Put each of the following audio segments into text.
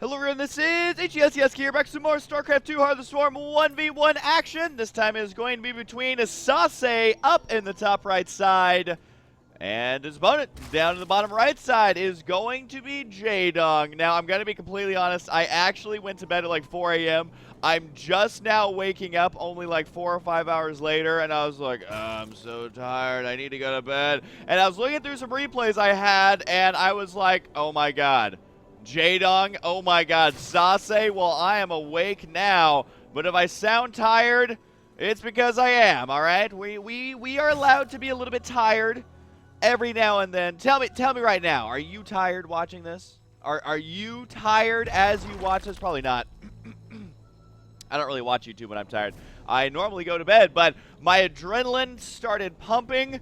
Hello everyone, this is HESES here, back to some more Starcraft 2 Heart of the Swarm 1v1 action. This time it is going to be between SaSe up in the top right side, and his opponent down in the bottom right side is going to be Jaedong. Now, I'm going to be completely honest, I actually went to bed at like 4 a.m. I'm just now waking up only like 4 or 5 hours later, and I was like, I'm so tired, I need to go to bed. And I was looking through some replays I had, and I was like, oh my god. Jaedong, oh my god, SaSe, well, I am awake now, but if I sound tired, it's because I am, alright? We are allowed to be a little bit tired every now and then. Tell me right now, are you tired watching this? Are you tired as you watch this? Probably not. I don't really watch YouTube when I'm tired. I normally go to bed, but my adrenaline started pumping.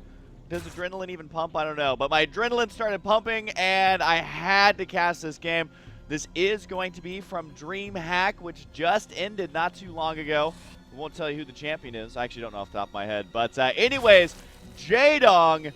Does adrenaline even pump? I don't know. But my adrenaline started pumping, and I had to cast this game. This is going to be from Dreamhack, which just ended not too long ago. I won't tell you who the champion is. I actually don't know off the top of my head. But anyways, Jaedong,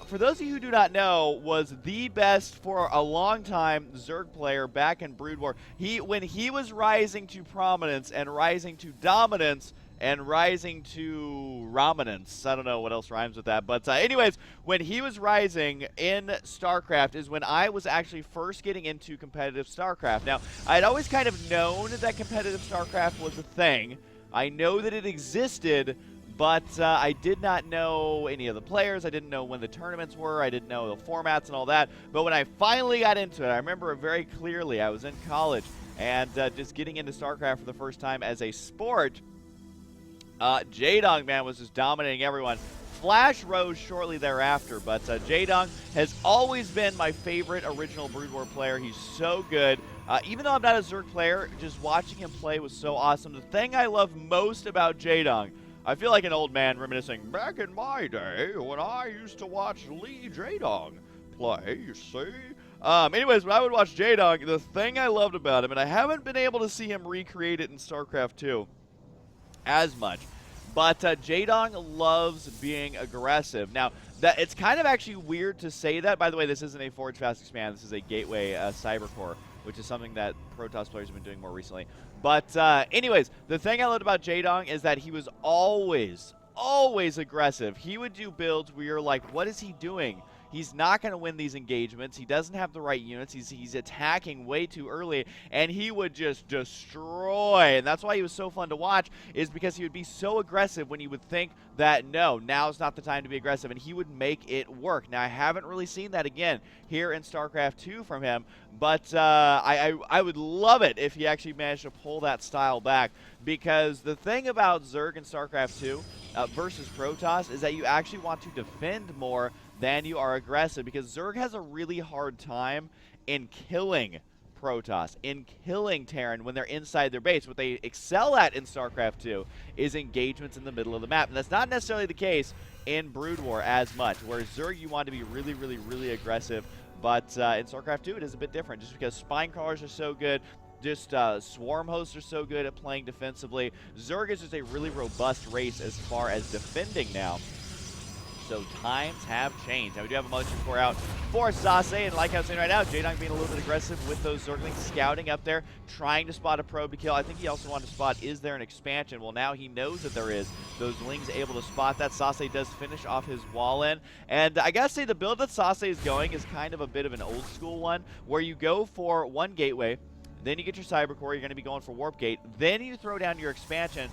for those of you who do not know, was the best for a long time Zerg player back in Brood War. When he was rising to prominence and rising to dominance, and rising to Rominance. I don't know what else rhymes with that. But anyways, when he was rising in Starcraft is when I was actually first getting into competitive Starcraft. Now, I'd always kind of known that competitive Starcraft was a thing. I know that it existed, but I did not know any of the players. I didn't know when the tournaments were. I didn't know the formats and all that. But when I finally got into it, I remember it very clearly. I was in college and just getting into Starcraft for the first time as a sport. Jaedong, man, was just dominating everyone. Flash rose shortly thereafter, but Jaedong has always been my favorite original Brood War player. He's so good. Even though I'm not a Zerg player, just watching him play was so awesome. The thing I love most about Jaedong, I feel like an old man reminiscing, back in my day when I used to watch Lee Jaedong play, you see? Anyways, when I would watch Jaedong, the thing I loved about him, and I haven't been able to see him recreate it in StarCraft 2 as much, but Jaedong loves being aggressive. Now, it's kind of actually weird to say that. By the way, this isn't a Forge Fast Expand. This is a Gateway Cybercore, which is something that Protoss players have been doing more recently. But anyways, the thing I loved about Jaedong is that he was always aggressive. He would do builds where you're like, what is he doing? He's not going to win these engagements. He doesn't have the right units. He's attacking way too early, and he would just destroy. And that's why he was so fun to watch, is because he would be so aggressive when you would think that, no, now's not the time to be aggressive, and he would make it work. Now, I haven't really seen that again here in StarCraft 2 from him, but I would love it if he actually managed to pull that style back, because the thing about Zerg in StarCraft 2 versus Protoss is that you actually want to defend more than you are aggressive, because Zerg has a really hard time in killing Protoss, in killing Terran when they're inside their base. What they excel at in StarCraft 2 is engagements in the middle of the map, and that's not necessarily the case in Brood War as much, where Zerg you want to be really aggressive, but in StarCraft 2 it is a bit different, just because spine crawlers are so good. Just swarm hosts are so good at playing defensively. Zerg is just a really robust race as far as defending now. So times have changed. Now we do have a Mothership Core out for SaSe, and like I was saying right now, Jaedong being a little bit aggressive with those Zerglings, scouting up there, trying to spot a probe to kill. I think he also wanted to spot, is there an expansion? Well, now he knows that there is. Those Lings able to spot that. SaSe does finish off his wall in, and I gotta say the build that SaSe is going is kind of a bit of an old school one, where you go for one gateway, then you get your Cyber Core, you're going to be going for Warp Gate, then you throw down your expansion,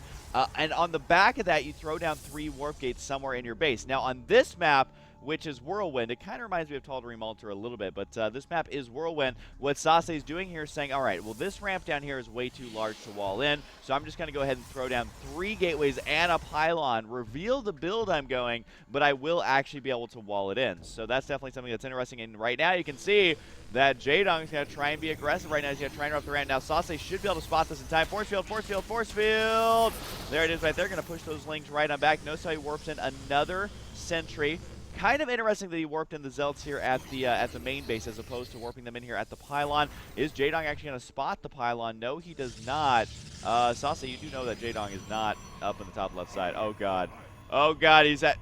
and on the back of that, you throw down 3 Warp Gates somewhere in your base. Now, on this map, which is Whirlwind, it kind of reminds me of Tal'Darim Altar a little bit, but this map is Whirlwind. What SaSe is doing here is saying, all right, well, this ramp down here is way too large to wall in, so I'm just going to go ahead and throw down 3 gateways and a pylon, reveal the build I'm going, but I will actually be able to wall it in. So that's definitely something that's interesting, and right now you can see that Jaedong is going to try and be aggressive right now. He's going to try and run up the ramp. Now, SaSe should be able to spot this in time. Force field, force field, force field. There it is right there. Going to push those Lings right on back. Notice how he warps in another sentry. Kind of interesting that he warped in the Zealots here at the main base as opposed to warping them in here at the pylon. Is Jaedong actually going to spot the pylon? No, he does not. SaSe, you do know that Jaedong is not up in the top left side. Oh, God. Oh, God, he's at...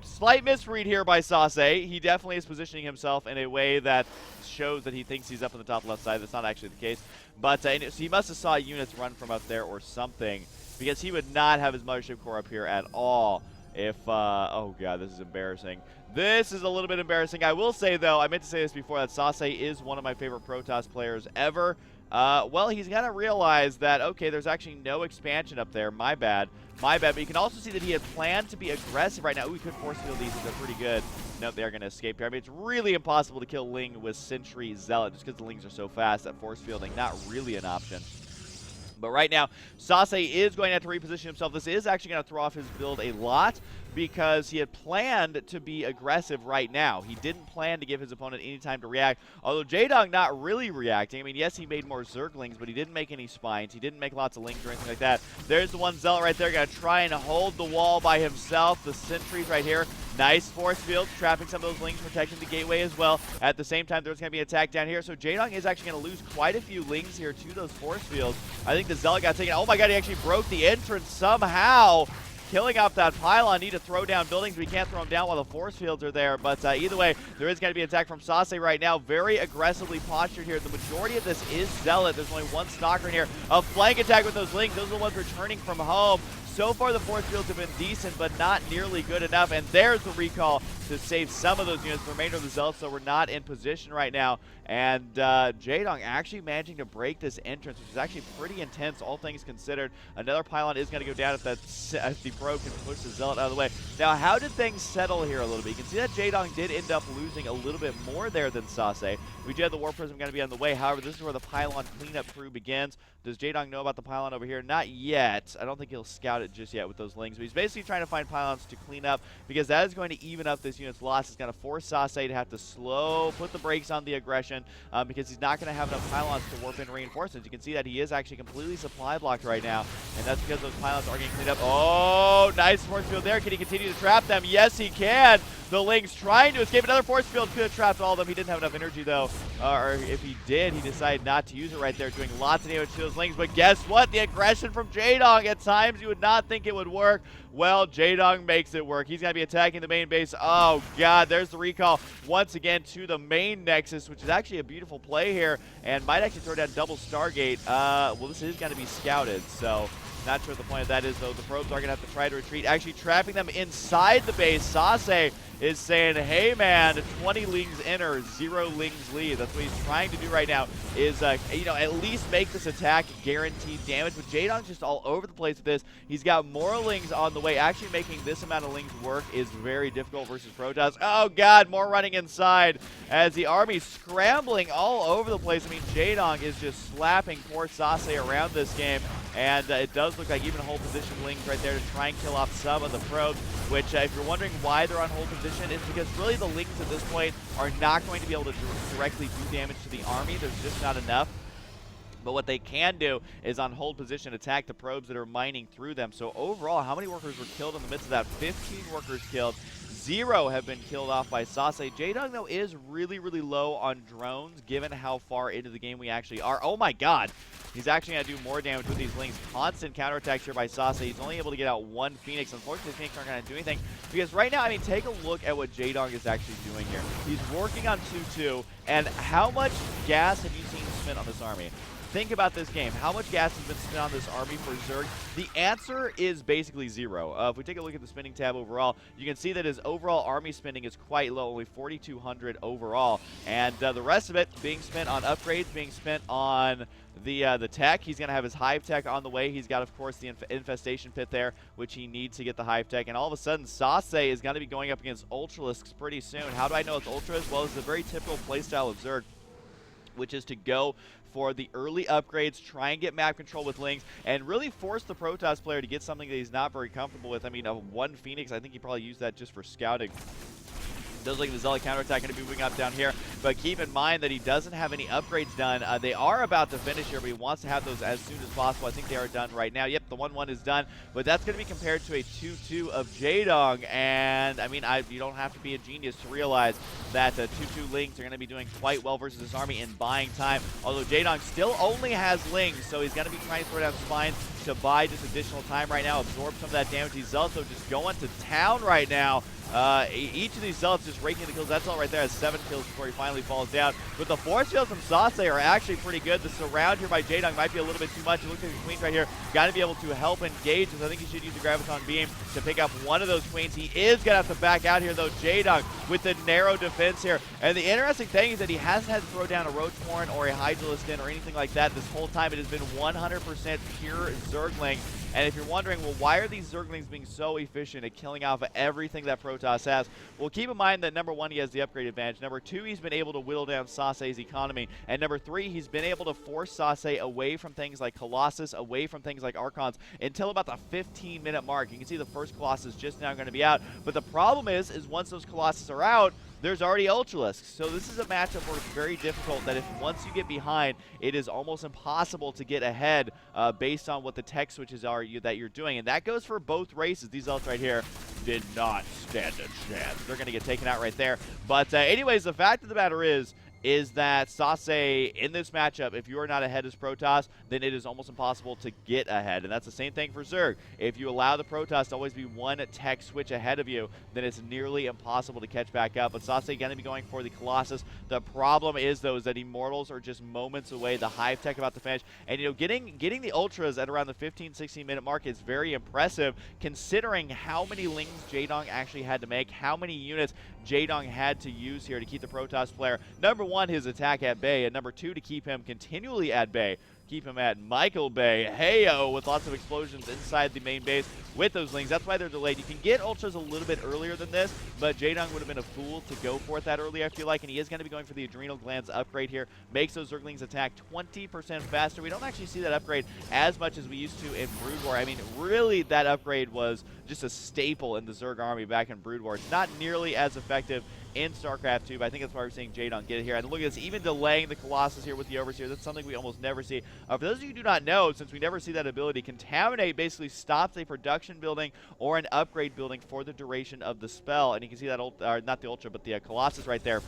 Slight misread here by SaSe. He definitely is positioning himself in a way that shows that he thinks he's up on the top left side. That's not actually the case. But so he must have saw units run from up there or something, because he would not have his mothership core up here at all if, oh god, this is embarrassing. This is a little bit embarrassing. I will say, though, I meant to say this before, that SaSe is one of my favorite Protoss players ever. Well, he's got to realize that, okay, there's actually no expansion up there. My bad. My bad. But you can also see that he had planned to be aggressive right now. Ooh, we could force field these. They're pretty good. Nope, they're going to escape here. I mean, it's really impossible to kill Ling with Sentry Zealot just because the Lings are so fast that force fielding not really an option. But right now, SaSe is going to have to reposition himself. This is actually going to throw off his build a lot because he had planned to be aggressive right now. He didn't plan to give his opponent any time to react, although Jaedong not really reacting. I mean, yes, he made more Zerglings, but he didn't make any Spines. He didn't make lots of Lings or anything like that. There's the one Zealot right there, going to try and hold the wall by himself. The sentries right here. Nice force field, trapping some of those Lings, protecting the gateway as well. At the same time, there's going to be an attack down here, so Jaedong is actually going to lose quite a few Lings here to those force fields. I think the Zealot got taken. Oh my god, he actually broke the entrance somehow. Killing off that pylon. Need to throw down buildings, but we can't throw them down while the force fields are there. But either way, there is going to be an attack from SaSe right now. Very aggressively postured here. The majority of this is Zealot. There's only one Stalker in here. A flank attack with those Lings. Those are the ones returning from home. So far, the force fields have been decent, but not nearly good enough. And there's the recall to save some of those units. The remainder of the Zealots, so we're not in position right now. And Jaedong actually managing to break this entrance, which is actually pretty intense, all things considered. Another pylon is going to go down if the probe can push the Zealot out of the way. Now, how did things settle here a little bit? You can see that Jaedong did end up losing a little bit more there than SaSe. We do have the War Prism going to be on the way. However, this is where the pylon cleanup crew begins. Does Jaedong know about the pylon over here? Not yet. I don't think he'll scout it just yet with those Lings. But he's basically trying to find pylons to clean up, because that is going to even up this unit's loss. It's going to force SaSe to have to put the brakes on the aggression, because he's not going to have enough pylons to warp in reinforcements. You can see that he is actually completely supply blocked right now, and that's because those pylons are getting cleaned up. Oh, nice force field there. Can he continue to trap them? Yes, he can. The Lings trying to escape. Another force field could have trapped all of them. He didn't have enough energy, though. Or if he did, he decided not to use it right there, doing lots of damage to those Lings. But guess what? The aggression from Jaedong. At times, you would not think it would work. Well, Jaedong makes it work. He's going to be attacking the main base. Oh, God. There's the recall once again to the main Nexus, which is actually a beautiful play here, and might actually throw down double Stargate. Well, this is going to be scouted, so not sure what the point of that is, though. The probes are going to have to try to retreat, actually trapping them inside the base. SaSe is saying, hey, man, 20 Lings enter, 0 Lings leave. That's what he's trying to do right now, is, you know, at least make this attack guaranteed damage. But Jaedong's just all over the place with this. He's got more Lings on the way. Actually making this amount of Lings work is very difficult versus Protoss. Oh, God, more running inside as the army's scrambling all over the place. I mean, Jaedong is just slapping poor SaSe around this game. And it does look like even hold position Lings right there to try and kill off some of the probes, which if you're wondering why they're on hold position, it's because really the Lings at this point are not going to be able to directly do damage to the army. There's just not enough. But what they can do is on hold position attack the probes that are mining through them. So overall, how many workers were killed in the midst of that? 15 workers killed. 0 have been killed off by SaSe. Jaedong, though, is really, really low on drones, given how far into the game we actually are. Oh, my God. He's actually going to do more damage with these Lings. Constant counterattacks here by SaSe. He's only able to get out 1 Phoenix. Unfortunately, Phoenix aren't going to do anything, because right now, I mean, take a look at what Jaedong is actually doing here. He's working on 2-2, and how much gas have you seen spent on this army? Think about this game. How much gas has been spent on this army for Zerg? The answer is basically 0. If we take a look at the spending tab overall, you can see that his overall army spending is quite low, only 4,200 overall. And the rest of it being spent on upgrades, being spent on the tech. He's going to have his hive tech on the way. He's got, of course, the infestation pit there, which he needs to get the hive tech. And all of a sudden, SaSe is going to be going up against Ultralisks pretty soon. How do I know it's Ultralisks? Well, it's a very typical playstyle of Zerg, which is to go for the early upgrades, try and get map control with Lings, and really force the Protoss player to get something that he's not very comfortable with. I mean, 1 Phoenix, I think he probably used that just for scouting. Does look like the Zealot counterattack going to be moving up down here, but keep in mind that he doesn't have any upgrades done. They are about to finish here, but he wants to have those as soon as possible. I think they are done right now. Yep, the 1-1 is done, but that's going to be compared to a 2-2 of Jaedong, and I mean, you don't have to be a genius to realize that 2-2 Lings are going to be doing quite well versus this army in buying time, although Jaedong still only has Lings, so he's going to be trying to throw down Spines to buy just additional time right now, absorb some of that damage. These Zealots just going to town right now. Each of these Zealots just raking the kills. That's all right there. Has 7 kills before he finally falls down. But the force fields from SaSe are actually pretty good. The surround here by Jaedong might be a little bit too much. It looks like the Queen's right here. Got to be able to help engage. So I think he should use the Graviton Beam to pick up one of those Queens. He is going to have to back out here, though. Jaedong with the narrow defense here. And the interesting thing is that he hasn't had to throw down a Roachborn or a Hydralistin or anything like that this whole time. It has been 100% pure Zergling. And if you're wondering, well, why are these Zerglings being so efficient at killing off everything that Protoss has? Well, keep in mind that number 1, he has the upgrade advantage. Number 2, he's been able to whittle down SaSe's economy. And number 3, he's been able to force SaSe away from things like Colossus, away from things like Archons, until about the 15-minute mark. You can see the first Colossus just now going to be out. But the problem is once those Colossus are out, there's already Ultralisks. So this is a matchup where it's very difficult that if once you get behind, it is almost impossible to get ahead based on what the tech switches are that you're doing. And that goes for both races. These Zealots right here did not stand a chance. They're going to get taken out right there. But anyways, the fact of the matter is that SaSe, in this matchup, if you are not ahead as Protoss, then it is almost impossible to get ahead. And that's the same thing for Zerg. If you allow the Protoss to always be one tech switch ahead of you, then it's nearly impossible to catch back up. But SaSe going to be going for the Colossus. The problem is, though, is that Immortals are just moments away. The Hive tech about to finish. And, you know, getting the Ultras at around the 15, 16-minute mark is very impressive, considering how many Lings Jaedong actually had to make, how many units Jaedong had to use here to keep the Protoss player, number 1, his attack at bay, and number 2, to keep him continually at bay. Keep him at Michael Bay, heyo, with lots of explosions inside the main base with those Lings. That's why they're delayed. You can get Ultras a little bit earlier than this, but Jaedong would have been a fool to go for it that early, I feel like, and he is going to be going for the Adrenal Glands upgrade here. Makes those Zerglings attack 20% faster. We don't actually see that upgrade as much as we used to in Brood War. I mean, really, that upgrade was just a staple in the Zerg army back in Brood War. It's not nearly as effective in Starcraft 2, but I think that's why we're seeing Jaedong get it here. And look at this, even delaying the Colossus here with the Overseer. That's something we almost never see. For those of you who do not know, since we never see that ability, Contaminate basically stops a production building or an upgrade building for the duration of the spell. And you can see that, not the Ultra, but the Colossus right there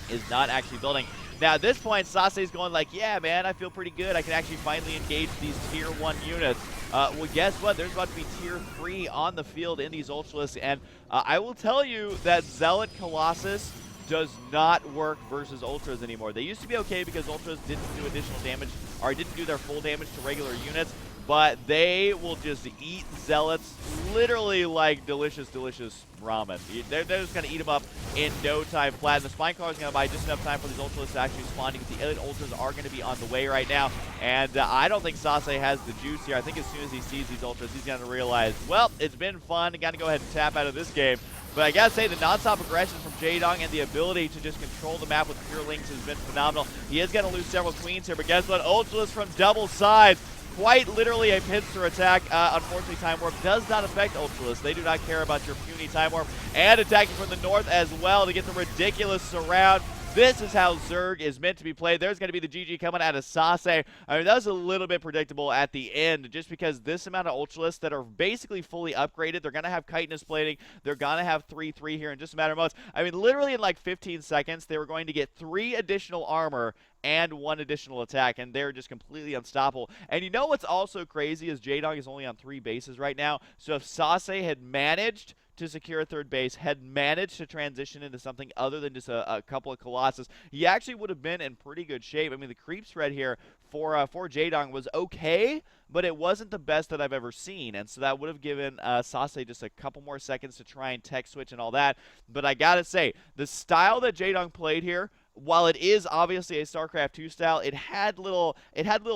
is not actually building. Now, at this point, SaSe is going like, yeah, man, I feel pretty good. I can actually finally engage these Tier 1 units. Well, guess what? There's about to be Tier 3 on the field in these Ultralisks, and I will tell you that Zealot Colossus does not work versus Ultras anymore. They used to be okay because Ultras didn't do additional damage, or didn't do their full damage to regular units, but they will just eat Zealots literally like delicious, delicious ramen. They're just going to eat them up in no time flat. And the Spine Crawler is going to buy just enough time for these Ultras to actually spawn, because the Elite Ultras are going to be on the way right now. And I don't think SaSe has the juice here. I think as soon as he sees these Ultras, he's going to realize, well, it's been fun. Got to go ahead and tap out of this game. But I gotta say, the non-stop aggression from Jaedong and the ability to just control the map with pure Lings has been phenomenal. He is gonna lose several Queens here, but guess what? Ultralist from double sides. Quite literally a pincer attack. Unfortunately, Time Warp does not affect Ultralist. They do not care about your puny Time Warp. And attacking from the north as well to get the ridiculous surround. This is how Zerg is meant to be played. There's going to be the GG coming out of SaSe. I mean, that was a little bit predictable at the end, just because this amount of Ultralists that are basically fully upgraded, they're going to have chitinous plating. They're going to have 3-3 here in just a matter of months. I mean, literally in like 15 seconds, they were going to get 3 additional armor and 1 additional attack, and they're just completely unstoppable. And you know what's also crazy is Jaedong is only on 3 bases right now. So if SaSe had managed to secure a 3rd base, had managed to transition into something other than just a couple of Colossus, he actually would have been in pretty good shape. I mean, the creep spread here for Jaedong was okay, but it wasn't the best that I've ever seen, and so that would have given SaSe just a couple more seconds to try and tech switch and all that. But I gotta say, the style that Jaedong played here, while it is obviously a StarCraft 2 style, it had little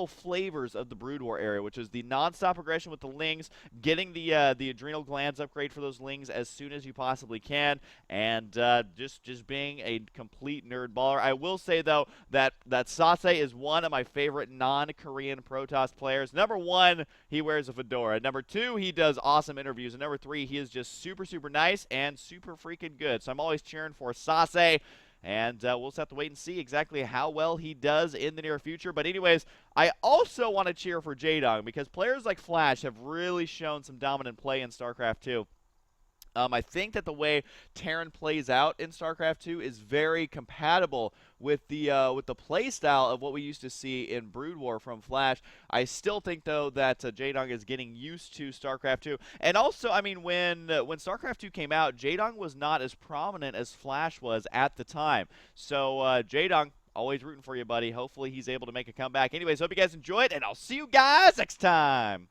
flavors of the Brood War area, which is the non-stop aggression with the Lings, getting the Adrenal Glands upgrade for those Lings as soon as you possibly can, and just being a complete nerd baller. I will say, though, that SaSe is one of my favorite non-Korean Protoss players. Number 1, he wears a fedora. Number 2, he does awesome interviews. And number 3, he is just super, super nice and super freaking good. So I'm always cheering for SaSe. And we'll just have to wait and see exactly how well he does in the near future. But anyways, I also want to cheer for Jaedong, because players like Flash have really shown some dominant play in StarCraft 2. I think that the way Terran plays out in StarCraft 2 is very compatible with the play style of what we used to see in Brood War from Flash. I still think though that Jaedong is getting used to StarCraft 2, and also, I mean, when StarCraft 2 came out, Jaedong was not as prominent as Flash was at the time. So Jaedong, always rooting for you, buddy. Hopefully he's able to make a comeback. Anyways, hope you guys enjoyed, and I'll see you guys next time.